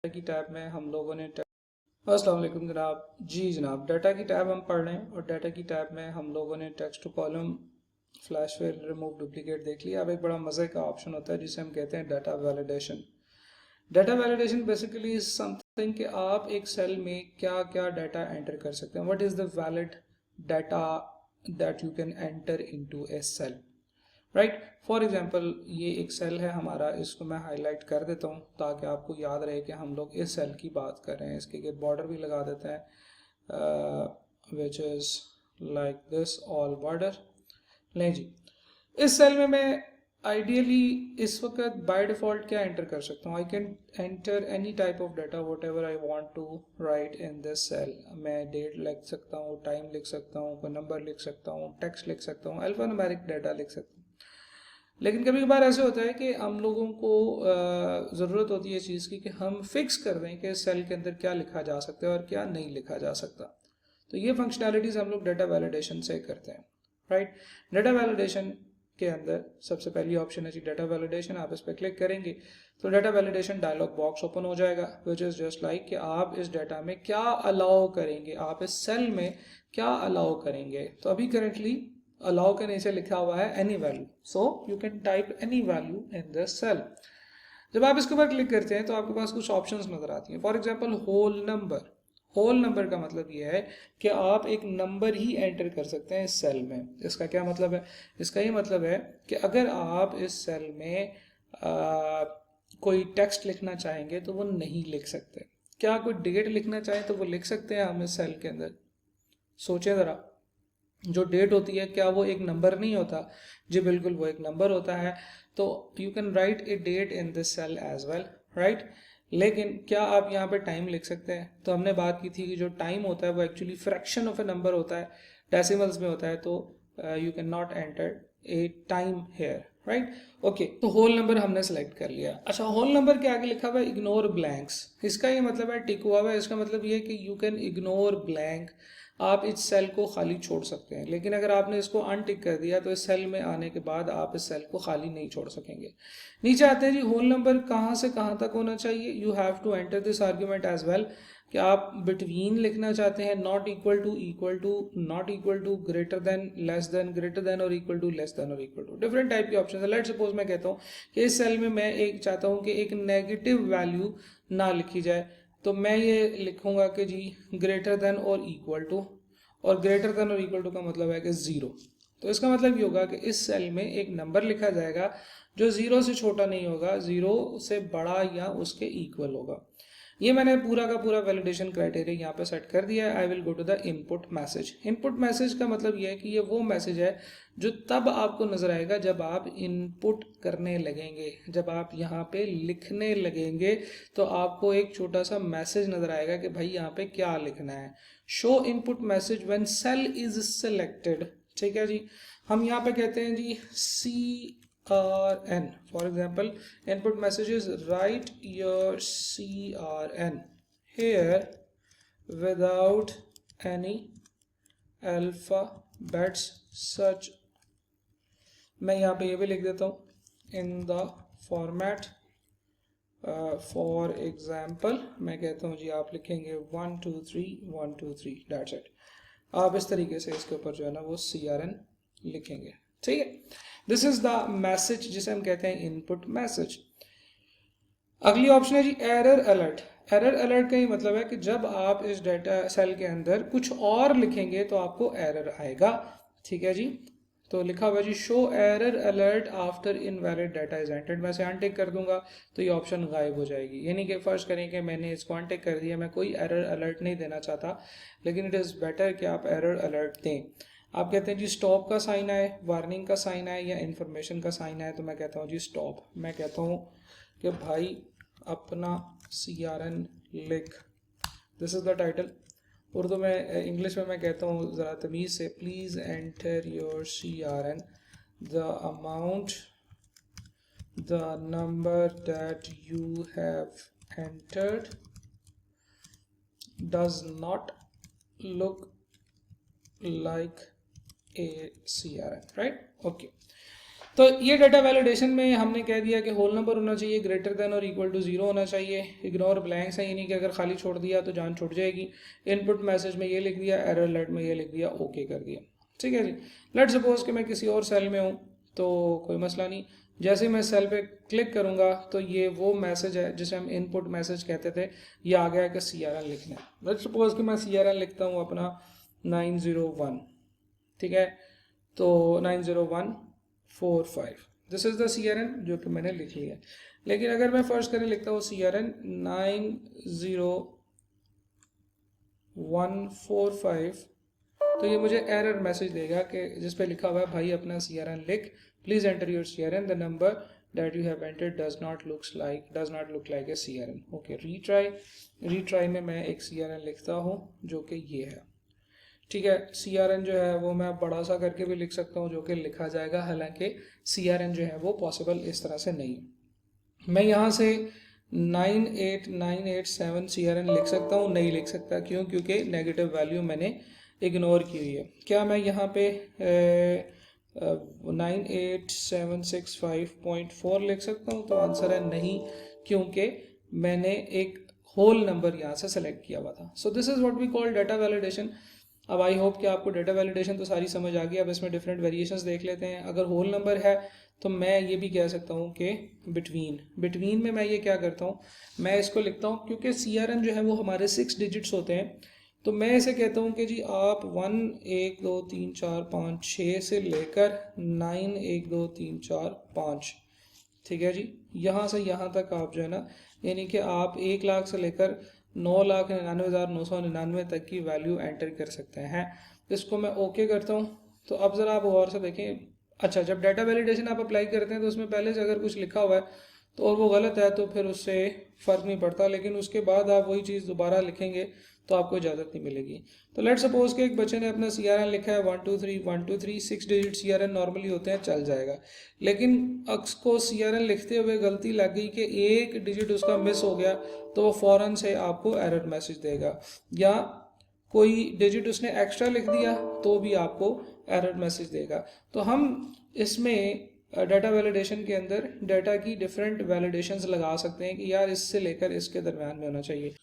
की टैब में हम लोगों ने अस्सलाम वालेकुम जनाब। जी जनाब, डाटा की टैब हम पढ़ रहे हैं और डाटा की टैब में हम लोगों ने text to column, flash fill, remove, duplicate देख लिया। अब एक बड़ा मज़े का ऑप्शन होता है जिसे हम कहते हैं data validation. Data validation basically is something कि आप एक सेल में क्या क्या डाटा एंटर कर सकते हैं। What is the valid data that you can enter into a cell, right. For example ये एक सेल है हमारा, इसको मैं हाईलाइट कर देता हूँ ताकि आपको याद रहे कि हम लोग इस सेल की बात कर रहे हैं। इसके बॉर्डर भी लगा देते हैं which is like this, all border. लें जी, इस सेल में मैं आइडियली इस वक्त बाय डिफॉल्ट क्या एंटर कर सकता हूँ। I can enter any type of data whatever I want to write in this cell. मैं डेट लिख सकता हूँ, टाइम लिख सकता हूँ, कोई नंबर लिख सकता हूँ, टेक्स्ट लिख सकता हूँ, अल्फान्यूमेरिक डाटा लिख सकता हूँ। लेकिन कभी कभार ऐसे होता है कि हम लोगों को ज़रूरत होती है इस चीज़ की कि हम फिक्स कर दें कि सेल के अंदर क्या लिखा जा सकता है और क्या नहीं लिखा जा सकता। तो ये फंक्शनैलिटीज़ हम लोग डाटा वैलिडेशन से करते हैं, राइट। डाटा वैलिडेशन के अंदर सबसे पहली ऑप्शन है जी डाटा वैलिडेशन। आप इस पर क्लिक करेंगे तो data validation dialog box open हो जाएगा, विच इज़ जस्ट लाइक कि आप इस डाटा में क्या अलाउ करेंगे, आप इस सेल में क्या अलाउ करेंगे। तो अभी करेंटली अलाउ के नीचे लिखा हुआ है any value, so you can type any value in this cell. जब आप इसके ऊपर क्लिक करते हैं तो आपके पास कुछ ऑप्शंस नजर आती हैं। For example whole number. Whole number का मतलब यह है कि आप एक नंबर ही एंटर कर सकते हैं इस सेल में। इसका क्या मतलब है? इसका ये मतलब है कि अगर आप इस सेल में कोई टेक्स्ट लिखना चाहेंगे तो वो नहीं लिख सकते। क्या कोई डेट लिखना चाहें तो वो लिख सकते हैं हम इस सेल के अंदर? सोचें ज़रा, जो डेट होती है क्या वो एक नंबर नहीं होता? जी बिल्कुल, वो एक नंबर होता है। तो you can write a date in this cell as well, right. लेकिन क्या आप यहाँ पे टाइम लिख सकते हैं? तो हमने बात की थी कि जो टाइम होता है वो actually fraction of A number होता है, डेसिमल्स में होता है। तो you can not enter a time here, right. Okay, तो होल नंबर हमने सेलेक्ट कर लिया। अच्छा, होल नंबर के आगे लिखा हुआ है इग्नोर ब्लैंक्स। इसका ये मतलब है टिक हुआ हुआ है, इसका मतलब ये है कि यू कैन इग्नोर ब्लैंक। आप इस सेल को खाली छोड़ सकते हैं, लेकिन अगर आपने इसको अनटिक कर दिया तो इस सेल में आने के बाद आप इस सेल को खाली नहीं छोड़ सकेंगे। नीचे आते हैं जी, होल नंबर कहाँ से कहाँ तक होना चाहिए। You have to enter this argument as well कि आप बिटवीन लिखना चाहते हैं, not equal to, not equal to, greater than, greater than और इक्वल टू, लेस देन और इक्वल टू। डिफरेंट टाइप के ऑप्शन है। लेट सपोज मैं कहता हूँ कि इस सेल में मैं एक चाहता हूँ कि एक नेगेटिव वैल्यू ना लिखी जाए, तो मैं ये लिखूंगा कि जी ग्रेटर देन और इक्वल टू, और ग्रेटर देन और इक्वल टू का मतलब है कि ज़ीरो। तो इसका मतलब ये होगा कि इस सेल में एक नंबर लिखा जाएगा जो ज़ीरो से छोटा नहीं होगा, ज़ीरो से बड़ा या उसके इक्वल होगा। ये मैंने पूरा का पूरा वैलिडेशन क्राइटेरिया यहाँ पे सेट कर दिया है। I will go to the input message. Input message का मतलब ये है कि ये वो मैसेज है जो तब आपको नजर आएगा जब आप इनपुट करने लगेंगे, जब आप यहाँ पे लिखने लगेंगे तो आपको एक छोटा सा मैसेज नजर आएगा कि भाई यहाँ पे क्या लिखना है। Show input message when cell is selected. ठीक है जी, हम यहाँ पे कहते हैं जी CRN। For example, input message is write your CRN here without any alphabets such। मैं यहाँ पे ये भी लिख देता हूँ in the format। For example मैं कहता हूँ जी आप लिखेंगे 1 2 3 1 2 3, दैट्स इट। आप इस तरीके से इसके ऊपर जो है ना वो CRN लिखेंगे, ठीक है। दिस इज द मैसेज जिसे हम कहते हैं इनपुट मैसेज। अगली ऑप्शन है जी एरर अलर्ट। एरर अलर्ट का ही मतलब है कि जब आप इस डाटा सेल के अंदर कुछ और लिखेंगे तो आपको एरर आएगा, ठीक है जी। तो लिखा हुआ जी show error alert after invalid data is entered. मैं इसे अनटिक कर दूंगा तो ये ऑप्शन गायब हो जाएगी। यानी कि फर्स्ट करें कि मैंने इसको अनटिक कर दिया, मैं कोई एरर अलर्ट नहीं देना चाहता, लेकिन इट इज़ बेटर कि आप एरर अलर्ट दें। आप कहते हैं जी स्टॉप का साइन आए, वार्निंग का साइन आए या इन्फॉर्मेशन का साइन आए, तो मैं कहता हूँ जी स्टॉप। मैं कहता हूँ कि भाई अपना CRN लिख। This is the title. Urdu में, इंग्लिश में मैं कहता हूँ ज़रा तमीज़ से, please enter your CRN, the amount, the number that you have entered does not look like a CRN, right? Okay, तो ये डाटा वैलिडेशन में हमने कह दिया कि होल नंबर होना चाहिए ग्रेटर देन और इक्वल टू 0 होना चाहिए। इग्नोर ब्लैंक्स है, यानी कि अगर खाली छोड़ दिया तो जान छूट जाएगी। इनपुट मैसेज में ये लिख दिया, एरर अलर्ट में ये लिख दिया, ओके कर दिया। ठीक है जी। लेट सपोज कि मैं किसी और सेल में हूँ तो कोई मसला नहीं, जैसे मैं सेल पे क्लिक करूँगा तो ये वो मैसेज है जिसे हम इनपुट मैसेज कहते थे, ये आ गया कि CRN लिखना है। लेट सपोज कि मैं CRN लिखता हूँ अपना 901, ठीक है, तो 90145 दिस इज द CRN जो कि मैंने लिख लिया। लेकिन अगर मैं फर्स्ट करें लिखता हूँ CRN 90145 तो ये मुझे एरर मैसेज देगा कि जिस पे लिखा हुआ है भाई अपना CRN लिख, please enter your CRN, the number that you have entered does not look like a CRN। Okay, retry में मैं एक CRN लिखता हूँ जो कि ये है। ठीक है, CRN जो है वो मैं बड़ा सा करके भी लिख सकता हूँ जो कि लिखा जाएगा, हालांकि CRN जो है वो पॉसिबल इस तरह से नहीं है। मैं यहाँ से 98987 CRN लिख सकता हूँ, नहीं लिख सकता। क्यों? क्योंकि नेगेटिव वैल्यू मैंने इग्नोर की हुई है। क्या मैं यहाँ पे 98765.4 लिख सकता हूँ? तो आंसर है नहीं, क्योंकि मैंने एक होल नंबर यहाँ से सेलेक्ट किया हुआ था। So this is what we call data validation. अब आई होप कि आपको डाटा वैलिडेशन तो सारी समझ आ गई। अब इसमें डिफरेंट वेरिएशंस देख लेते हैं। अगर होल नंबर है तो मैं ये भी कह सकता हूँ कि बिटवीन में मैं ये क्या करता हूँ, मैं इसको लिखता हूँ, क्योंकि CRN जो है वो हमारे 6 डिजिट्स होते हैं, तो मैं इसे कहता हूँ कि जी आप 1 1 2 3 4 5 6 से लेकर 9 1 2 3 4 5, ठीक है जी, यहाँ से यहाँ तक आप जो है ना, यानी कि आप 1 लाख से लेकर 9,99,999 तक की वैल्यू एंटर कर सकते हैं। इसको मैं ओके करता हूँ। तो अब ज़रा आप गौर से देखें। अच्छा, जब डाटा वैलिडेशन आप अप्लाई करते हैं तो उसमें पहले से अगर कुछ लिखा हुआ है तो और वो गलत है तो फिर उससे फ़र्क नहीं पड़ता, लेकिन उसके बाद आप वही चीज़ दोबारा लिखेंगे तो आपको इजाज़त नहीं मिलेगी। तो लेट सपोज कि एक बच्चे ने अपना CRN लिखा है 123 6 डिजिट CRN नॉर्मली होते हैं, चल जाएगा। लेकिन अक्स को CRN लिखते हुए गलती लग गई कि एक डिजिट उसका मिस हो गया, तो वो फ़ौरन से आपको एरर मैसेज देगा, या कोई डिजिट उसने एक्स्ट्रा लिख दिया तो भी आपको एरर मैसेज देगा। तो हम इसमें डाटा वैलिडेशन के अंदर डाटा की डिफरेंट वैलिडेशंस लगा सकते हैं कि यार इससे लेकर इसके दरम्यान में होना चाहिए।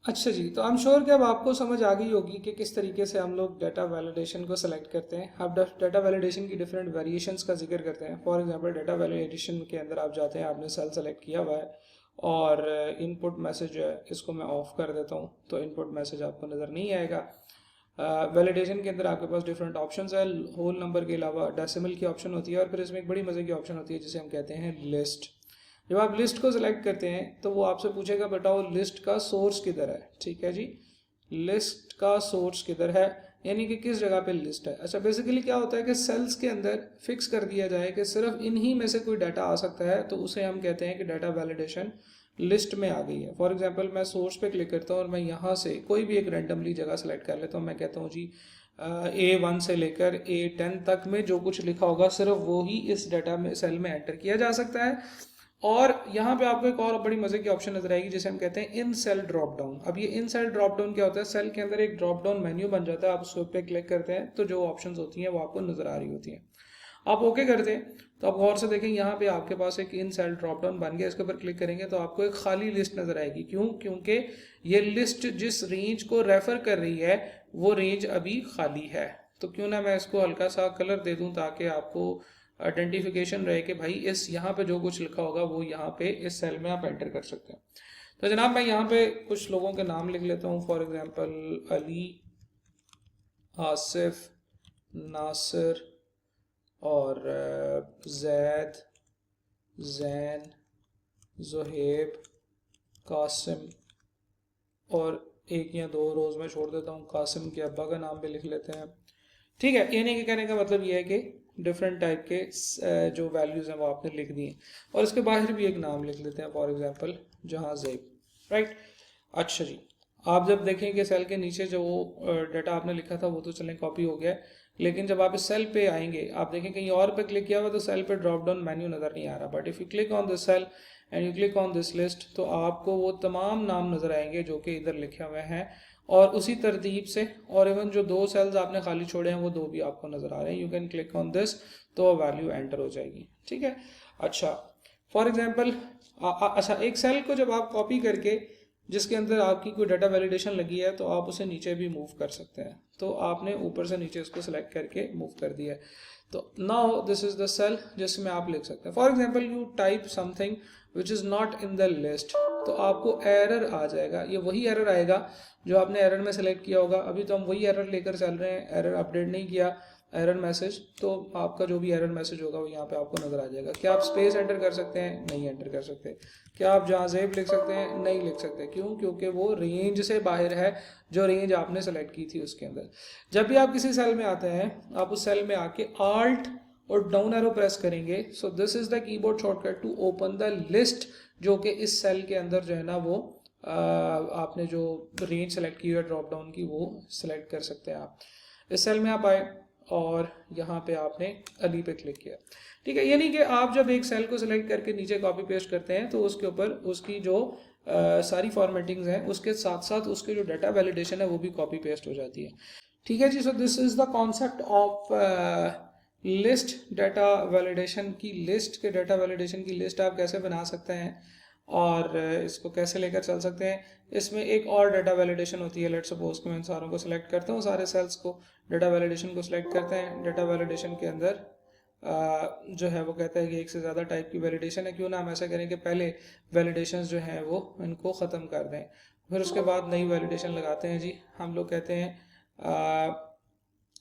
अच्छा जी, तो आई एम श्योर कि अब आपको समझ आ गई होगी कि किस तरीके से हम लोग डाटा वैलिडेशन को सेलेक्ट करते हैं। अब डाटा वैलिडेशन की डिफरेंट वेरिएशंस का जिक्र करते हैं। फॉर एग्जांपल डाटा वैलिडेशन के अंदर आप जाते हैं, आपने सेल सेलेक्ट किया हुआ है और इनपुट मैसेज जो है इसको मैं ऑफ कर देता हूँ, तो इनपुट मैसेज आपको नज़र नहीं आएगा। वैलिडेशन के अंदर आपके पास डिफरेंट ऑप्शंस है, होल नंबर के अलावा डेसिमल की ऑप्शन होती है, और फिर इसमें एक बड़ी मज़े की ऑप्शन होती है जिसे हम कहते हैं लिस्ट। जब आप लिस्ट को सिलेक्ट करते हैं तो वो आपसे पूछेगा बताओ लिस्ट का सोर्स किधर है। ठीक है जी, लिस्ट का सोर्स किधर है, यानी कि किस जगह पे लिस्ट है। अच्छा, बेसिकली क्या होता है कि सेल्स के अंदर फिक्स कर दिया जाए कि सिर्फ इन्हीं में से कोई डाटा आ सकता है, तो उसे हम कहते हैं कि डाटा वैलिडेशन लिस्ट में आ गई है। फॉर एग्जांपल मैं सोर्स पे क्लिक करता हूँ और मैं यहाँ से कोई भी एक रैंडमली जगह सेलेक्ट कर लेता हूँ। मैं कहता हूँ जी A1 से लेकर A10 तक में जो कुछ लिखा होगा सिर्फ वो ही इस डाटा में सेल में एंटर किया जा सकता है। और यहाँ पे आपको एक और बड़ी मजे की ऑप्शन नजर आएगी जिसे हम कहते हैं इन सेल ड्रॉप डाउन। अब ये इन सेल ड्रॉप डाउन क्या होता है, सेल के अंदर एक ड्रॉप डाउन मेन्यू बन जाता है, आप उस पे क्लिक करते हैं तो जो ऑप्शंस होती हैं वो आपको नजर आ रही होती हैं। आप ओके करते हैं तो आप गौर से देखें, यहाँ पे आपके पास एक इन सेल ड्रॉप डाउन बन गया। इसके ऊपर क्लिक करेंगे तो आपको एक खाली लिस्ट नजर आएगी। क्यों? क्योंकि ये लिस्ट जिस रेंज को रेफर कर रही है वो रेंज अभी खाली है। तो क्यों ना मैं इसको हल्का सा कलर दे दूं ताकि आपको आइडेंटिफिकेशन रहे कि भाई इस यहाँ पे जो कुछ लिखा होगा वो यहाँ पे इस सेल में आप एंटर कर सकते हैं। तो जनाब मैं यहाँ पे कुछ लोगों के नाम लिख लेता हूँ। फॉर एग्जांपल अली, आसिफ, नासिर और जैद, जैन, ज़ुहैब, कासिम, और एक या दो रोज़ में छोड़ देता हूँ, कासिम के अब्बा का नाम भी लिख लेते हैं। ठीक है, यानी कि कहने का मतलब ये है कि डिफरेंट टाइप के जो वैल्यूज़ हैं वो आपने लिख दिए, और इसके बाहर भी एक नाम लिख लेते हैं, फॉर एग्जांपल जहाँ ज़ेब, राइट। अच्छा जी, आप जब देखें कि सेल के नीचे जो डाटा आपने लिखा था वो तो चलें कॉपी हो गया, लेकिन जब आप इस सेल पे आएंगे आप देखें कहीं और पे क्लिक किया हुआ तो सेल पे ड्रॉप डाउन मेन्यू नज़र नहीं आ रहा। But if you click on the cell and you click on this list, तो आपको वो तमाम नाम नज़र आएंगे जो कि इधर लिखे हुए हैं, और उसी तरतीब से, और इवन जो 2 सेल्स आपने खाली छोड़े हैं वो 2 भी आपको नज़र आ रहे हैं। You can click on this, तो वैल्यू एंटर हो जाएगी। ठीक है, अच्छा फॉर एग्जांपल अच्छा एक सेल को जब आप कॉपी करके जिसके अंदर आपकी कोई डाटा वैलिडेशन लगी है तो आप उसे नीचे भी मूव कर सकते हैं। तो आपने ऊपर से नीचे उसको सिलेक्ट करके मूव कर दिया है, तो now this is the cell जिसमें आप लिख सकते हैं। For example you type something which is not in the list, तो आपको एरर आ जाएगा। ये वही एरर आएगा जो आपने एरर में सेलेक्ट किया होगा। अभी तो हम वही एरर लेकर चल रहे हैं, एरर अपडेट नहीं किया, एरर मैसेज, तो आपका जो भी एरर मैसेज होगा वो यहाँ पे आपको नज़र आ जाएगा। क्या आप स्पेस एंटर कर सकते हैं? नहीं एंटर कर सकते। क्या आप जहाँ जेब लिख सकते हैं? नहीं लिख सकते। क्यों? क्योंकि वो रेंज से बाहर है, जो रेंज आपने सेलेक्ट की थी उसके अंदर। जब भी आप किसी सेल में आते हैं, आप उस सेल में आके आल्ट और डाउन एरो प्रेस करेंगे। So this is the keyboard shortcut to open the list, जो कि इस सेल के अंदर जो है ना वो आपने जो रेंज सेलेक्ट की है ड्रॉप डाउन की, वो सिलेक्ट कर सकते हैं आप। इस सेल में आप आए और यहाँ पे आपने अली पे क्लिक किया। ठीक है, ये नहीं कि आप जब एक सेल को सिलेक्ट करके नीचे कॉपी पेस्ट करते हैं तो उसके ऊपर उसकी जो सारी फॉर्मेटिंग्स हैं उसके साथ साथ उसके जो डाटा वैलिडेशन है वो भी कॉपी पेस्ट हो जाती है। ठीक है जी, so this is the concept of list data validation की। लिस्ट के डाटा वैलिडेशन की लिस्ट आप कैसे बना सकते हैं और इसको कैसे लेकर चल सकते हैं। इसमें एक और डाटा वैलिडेशन होती है। लेट्स सपोज कि मैं इन सारों को सिलेक्ट करता हूँ, सारे सेल्स को, डाटा वैलिडेशन को सिलेक्ट करते हैं। डाटा वैलिडेशन के अंदर जो है वो कहता है कि एक से ज़्यादा टाइप की वैलिडेशन है। क्यों ना हम ऐसा करें कि पहले वैलिडेशंस जो हैं वो इनको ख़त्म कर दें, फिर उसके बाद नई वैलिडेशन लगाते हैं जी। हम लोग कहते हैं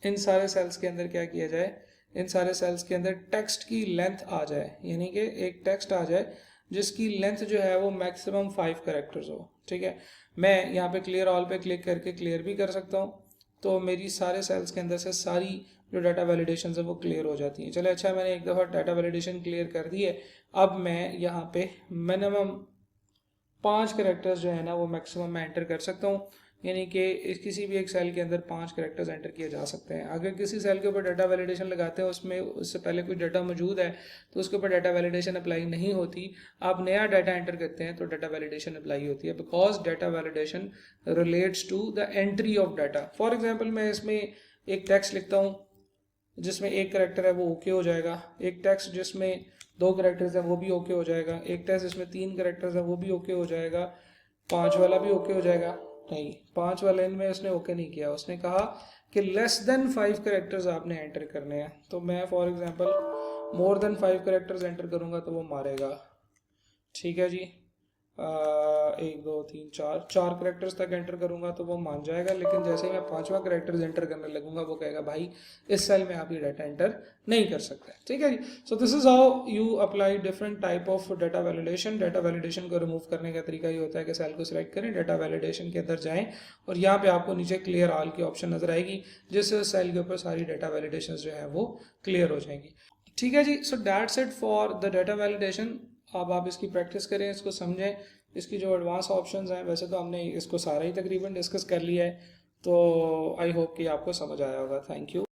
इन सारे सेल्स के अंदर क्या किया जाए, इन सारे सेल्स के अंदर टेक्स्ट की लेंथ आ जाए, यानी कि एक टेक्स्ट आ जाए जिसकी लेंथ जो है वो मैक्सिमम 5 कैरेक्टर्स हो। ठीक है, मैं यहाँ पे क्लियर ऑल पे क्लिक करके क्लियर भी कर सकता हूँ, तो मेरी सारे सेल्स के अंदर से सारी जो डाटा वैलिडेशन है वो क्लियर हो जाती हैं। चले अच्छा, मैंने एक दफ़ा डाटा वैलिडेशन क्लियर कर दी है। अब मैं यहाँ पे मिनिमम 5 कैरेक्टर्स जो है ना वो मैक्सिमम मैं एंटर कर सकता हूँ, यानी कि किसी भी एक सेल के अंदर 5 कैरेक्टर्स एंटर किए जा सकते हैं। अगर किसी सेल के ऊपर डाटा वैलिडेशन लगाते हैं, उसमें उससे पहले कोई डाटा मौजूद है तो उसके ऊपर डाटा वैलिडेशन अप्लाई नहीं होती। आप नया डाटा एंटर करते हैं तो डाटा वैलिडेशन अप्लाई होती है, because data validation relates to the entry of data. For example मैं इसमें एक टेक्स्ट लिखता हूँ जिसमें एक कैरेक्टर है वो ओके हो जाएगा, एक टेक्स्ट जिसमें 2 कैरेक्टर्स है वो भी ओके हो जाएगा, एक टेक्स्ट जिसमें 3 कैरेक्टर्स है वो भी ओके हो जाएगा, 5 वाला भी ओके हो जाएगा। नहीं, 5 वाले में उसने ओके नहीं किया, उसने कहा कि लेस देन 5 कैरेक्टर्स आपने एंटर करने हैं। तो मैं for example more than 5 characters enter करूंगा तो वो मारेगा। ठीक है जी, 1 2 3 4 कैरेक्टर्स तक एंटर करूंगा तो वो मान जाएगा, लेकिन जैसे ही मैं 5वां कैरेक्टर्स एंटर करने लगूंगा वो कहेगा भाई इस सेल में आप ये डाटा एंटर नहीं कर सकते। ठीक है जी, so this is how you apply different type of data validation. Data validation को रिमूव करने का तरीका ये होता है कि सेल को सिलेक्ट करें, डाटा वैलिडेशन के अंदर जाएं और यहाँ पे आपको नीचे क्लियर ऑल की ऑप्शन नजर आएगी, जिससे सेल के ऊपर सारी डाटा वैलिडेशन जो है वो क्लियर हो जाएंगी। ठीक है जी, so that's it for the data validation. अब आप इसकी प्रैक्टिस करें, इसको समझें, इसकी जो एडवांस ऑप्शंस हैं, वैसे तो हमने इसको सारा ही तकरीबन डिस्कस कर लिया है, तो आई होप कि आपको समझ आया होगा। Thank you.